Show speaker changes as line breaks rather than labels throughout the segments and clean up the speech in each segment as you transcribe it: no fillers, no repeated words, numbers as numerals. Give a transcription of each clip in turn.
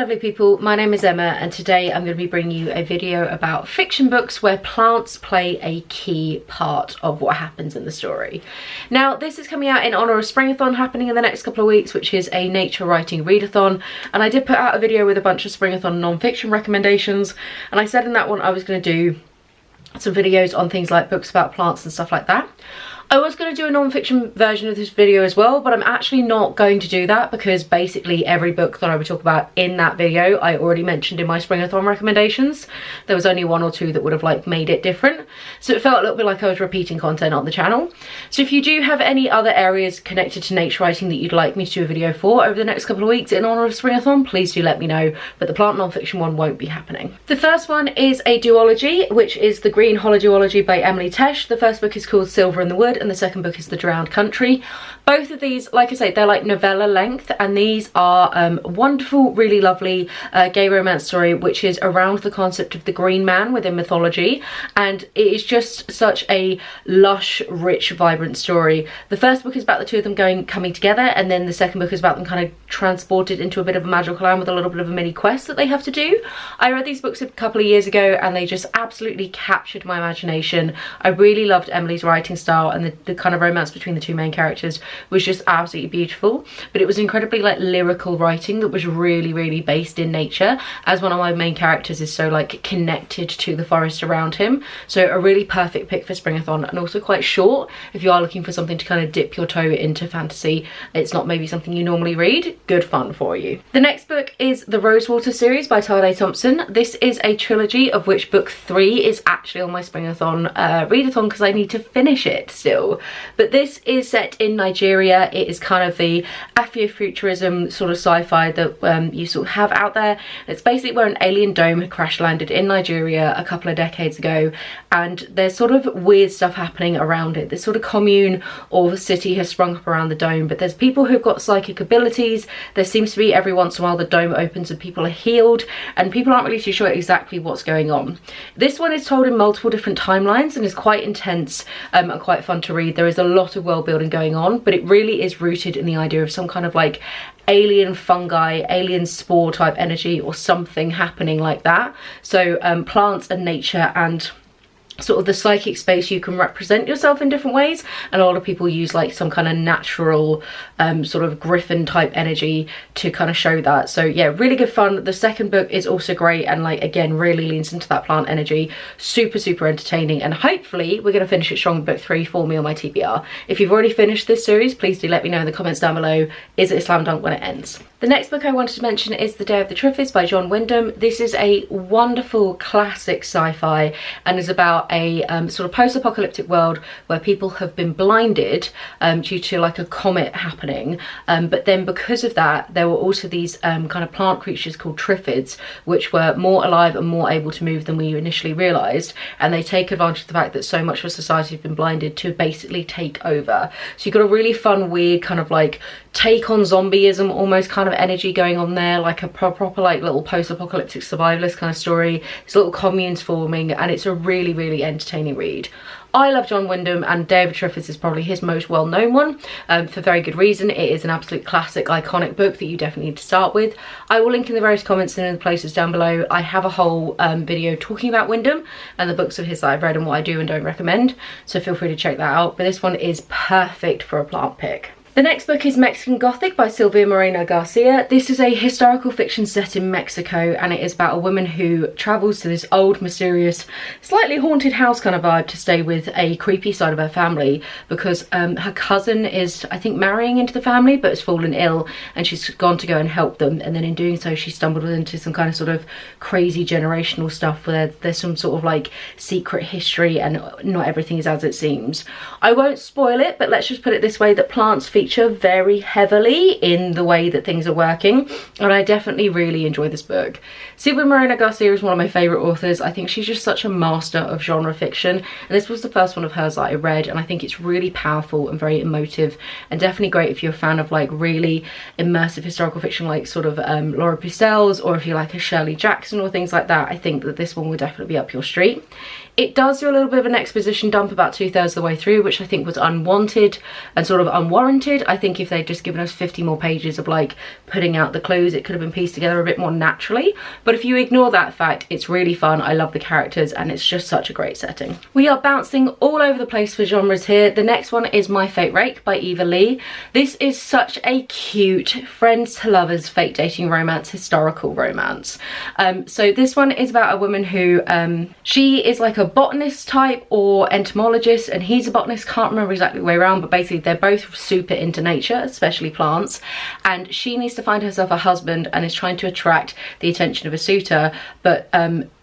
lovely people, my name is Emma and today I'm going to be bringing you a video about fiction books where plants play a key part of what happens in the story. Now this is coming out in honour of Springathon happening in the next couple of weeks, which is a nature writing readathon, and I did put out a video with a bunch of Springathon non-fiction recommendations, and I said in that one I was going to do some videos on things like books about plants and stuff like that. I was going to do a non-fiction version of this video as well, but I'm actually not going to do that because basically every book that I would talk about in that video I already mentioned in my Springathon recommendations. There was only one or two that would have like made it different, so it felt a little bit like I was repeating content on the channel. So if you do have any other areas connected to nature writing that you'd like me to do a video for over the next couple of weeks in honour of Springathon, please do let me know, but the plant non-fiction one won't be happening. The first one is a duology, which is the Greenholllow duology by Emily Tesh. The first book is called Silver in the Wood and the second book is The Drowned Country. Both of these, like I say, they're like novella length, and these are wonderful, really lovely gay romance story which is around the concept of the green man within mythology, and it is just such a lush, rich, vibrant story. The first book is about the two of them coming together, and then the second book is about them kind of transported into a bit of a magical land with a little bit of a mini quest that they have to do. I read these books a couple of years ago and they just absolutely captured my imagination. I really loved Emily's writing style, and the kind of romance between the two main characters was just absolutely beautiful, but it was incredibly like lyrical writing that was really, really based in nature, as one of my main characters is so like connected to the forest around him. So a really perfect pick for Springathon, and also quite short if you are looking for something to kind of dip your toe into fantasy. It's not maybe something you normally read. Good fun for you. The next book is the Rosewater series by Tade Thomspon. This is a trilogy of which book 3 is actually on my Springathon readathon because I need to finish it still. But this is set in Nigeria. It is kind of the Afrofuturism sort of sci-fi that you sort of have out there. It's basically where an alien dome had crash landed in Nigeria a couple of decades ago, and there's sort of weird stuff happening around it. This sort of commune or city has sprung up around the dome, but there's people who've got psychic abilities. There seems to be every once in a while the dome opens and people are healed, and people aren't really too sure exactly what's going on. This one is told in multiple different timelines and is quite intense and quite fun to read. There is a lot of world building going on, but it really is rooted in the idea of some kind of like alien fungi, alien spore type energy or something happening like that. So plants and nature and sort of the psychic space, you can represent yourself in different ways, and a lot of people use like some kind of natural sort of griffin type energy to kind of show that. So yeah, really good fun. The second book is also great and like again really leans into that plant energy. Super entertaining, and hopefully we're going to finish it strong with book 3 for me on my TBR. If you've already finished this series, please do let me know in the comments down below. Is it a slam dunk when it ends? The next book I wanted to mention is The Day of the Triffids by Wyndham. This is a wonderful classic sci-fi and is about a sort of post-apocalyptic world where people have been blinded due to like a comet happening, but then because of that there were also these kind of plant creatures called Triffids which were more alive and more able to move than we initially realised, and they take advantage of the fact that so much of society has been blinded to basically take over. So you've got a really fun, weird kind of like take on zombieism almost kind of energy going on there, like a proper like little post-apocalyptic survivalist kind of story. There's little communes forming, and it's a really entertaining read. I love Wyndham, and Day of the Triffids is probably his most well-known one, for very good reason. It is an absolute classic, iconic book that you definitely need to start with. I will link in the various comments and in the places down below. I have a whole video talking about Wyndham and the books of his that I've read and what I do and don't recommend, so feel free to check that out. But this one is perfect for a plant pick. The next book is Mexican Gothic by Silvia Moreno Garcia. This is a historical fiction set in Mexico, and it is about a woman who travels to this old, mysterious, slightly haunted house kind of vibe to stay with a creepy side of her family because her cousin is, I think, marrying into the family but has fallen ill, and she's gone to go and help them, and then in doing so she stumbled into some kind of sort of crazy generational stuff where there's some sort of like secret history and not everything is as it seems. I won't spoil it, but let's just put it this way, that plants feature very heavily in the way that things are working, and I definitely really enjoy this book. Silvia Moreno Garcia is one of my favourite authors. I think she's just such a master of genre fiction, and this was the first one of hers that I read, and I think it's really powerful and very emotive, and definitely great if you're a fan of like really immersive historical fiction like sort of Laura Purcell's, or if you like a Shirley Jackson or things like that. I think that this one would definitely be up your street. It does do a little bit of an exposition dump about 2/3 of the way through, which I think was unwanted and sort of unwarranted. wanted. I think if they'd just given us 50 more pages of like putting out the clues, it could have been pieced together a bit more naturally. But if you ignore that fact, it's really fun. I love the characters and it's just such a great setting. We are bouncing all over the place for genres here. The next one is My Fate Rake by Leigh. This is such a cute friends to lovers fate dating romance, historical romance. So this one is about a woman who she is like a botanist type or entomologist, and he's a botanist. Can't remember exactly the way around, but basically they're both super into nature, especially plants, and she needs to find herself a husband and is trying to attract the attention of a suitor, but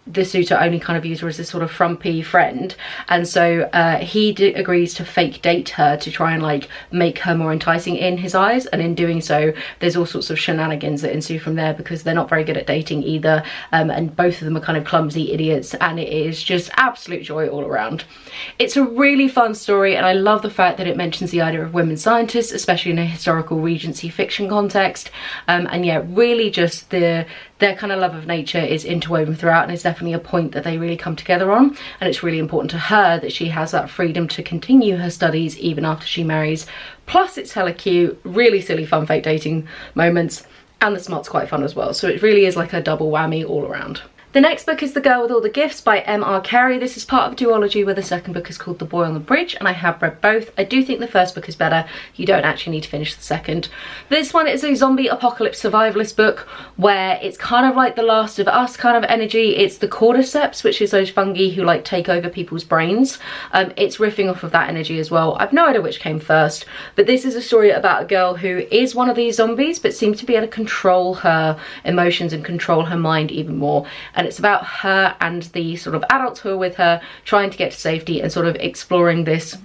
the suitor only kind of views her as this sort of frumpy friend, and so he agrees to fake date her to try and like make her more enticing in his eyes, and in doing so there's all sorts of shenanigans that ensue from there because they're not very good at dating either, and both of them are kind of clumsy idiots, and it is just absolute joy all around. It's a really fun story, and I love the fact that it mentions the idea of women scientists, especially in a historical Regency fiction context, and yeah, really just their kind of love of nature is interwoven throughout, and it's definitely a point that they really come together on, and it's really important to her that she has that freedom to continue her studies even after she marries. Plus it's hella cute, really silly fun fake dating moments, and the smart's quite fun as well, so it really is like a double whammy all around. The next book is The Girl with All the Gifts by R Carey. This is part of Duology, where the second book is called The Boy on the Bridge, and I have read both. I do think the first book is better. You don't actually need to finish the second. This one is a zombie apocalypse survivalist book where it's kind of like The Last of Us kind of energy. It's the cordyceps, which is those fungi who like take over people's brains. It's riffing off of that energy as well. I've no idea which came first, but this is a story about a girl who is one of these zombies but seems to be able to control her emotions and control her mind even more. And it's about her and the sort of adults who are with her trying to get to safety and sort of exploring this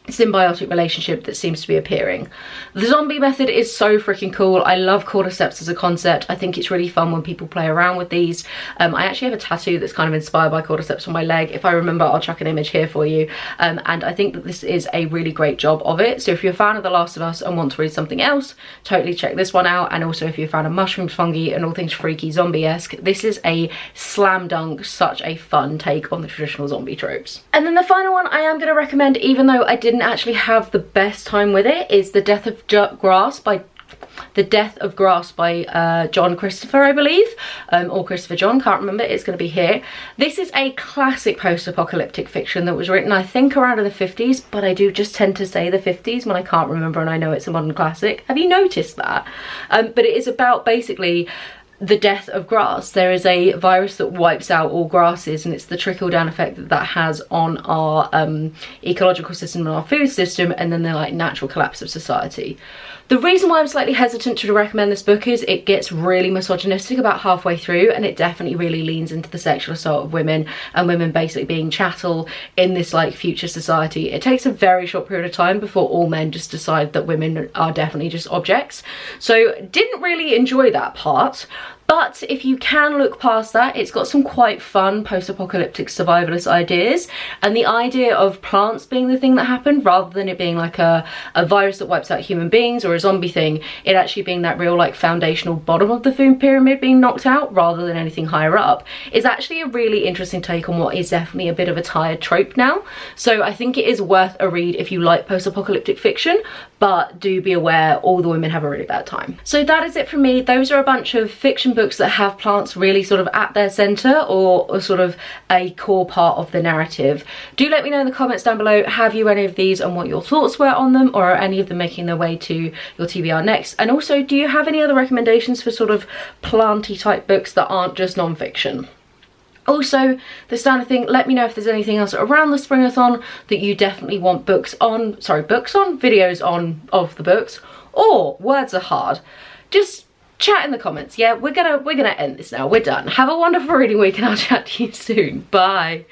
symbiotic relationship that seems to be appearing. The zombie method is so freaking cool. I love cordyceps as a concept. I think it's really fun when people play around with these. I actually have a tattoo that's kind of inspired by cordyceps on my leg. If I remember, I'll chuck an image here for you. And I think that this is a really great job of it. So if you're a fan of The Last of Us and want to read something else, totally check this one out. And also if you're a fan of mushrooms, fungi, and all things freaky zombie-esque, this is a slam dunk, such a fun take on the traditional zombie tropes. And then the final one I am going to recommend, even though I didn't actually have the best time with it, is The Death of Grass by John Christopher, I believe, or Christopher John, can't remember. It's going to be here. This is a classic post-apocalyptic fiction that was written, I think, around in the 50s, but I do just tend to say the 50s when I can't remember and I know it's a modern classic. Have you noticed that? But it is about basically the death of grass. There is a virus that wipes out all grasses, and it's the trickle-down effect that that has on our ecological system and our food system, and then the like natural collapse of society. The reason why I'm slightly hesitant to recommend this book is it gets really misogynistic about halfway through, and it definitely really leans into the sexual assault of women and women basically being chattel in this like future society. It takes a very short period of time before all men just decide that women are definitely just objects. So didn't really enjoy that part. But if you can look past that, it's got some quite fun post-apocalyptic survivalist ideas, and the idea of plants being the thing that happened rather than it being like a virus that wipes out human beings or a zombie thing, it actually being that real like foundational bottom of the food pyramid being knocked out rather than anything higher up, is actually a really interesting take on what is definitely a bit of a tired trope now. So I think it is worth a read if you like post-apocalyptic fiction, but do be aware all the women have a really bad time. So that is it from me. Those are a bunch of fiction books that have plants really sort of at their centre or sort of a core part of the narrative. Do let me know in the comments down below, have you any of these and what your thoughts were on them, or are any of them making their way to your TBR next? And also, do you have any other recommendations for sort of planty type books that aren't just non-fiction? Also, the standard thing, let me know if there's anything else around the Springathon that you definitely want videos on of the books, or words are hard. Just chat in the comments. Yeah, we're gonna end this now. We're done. Have a wonderful reading week and I'll chat to you soon. Bye.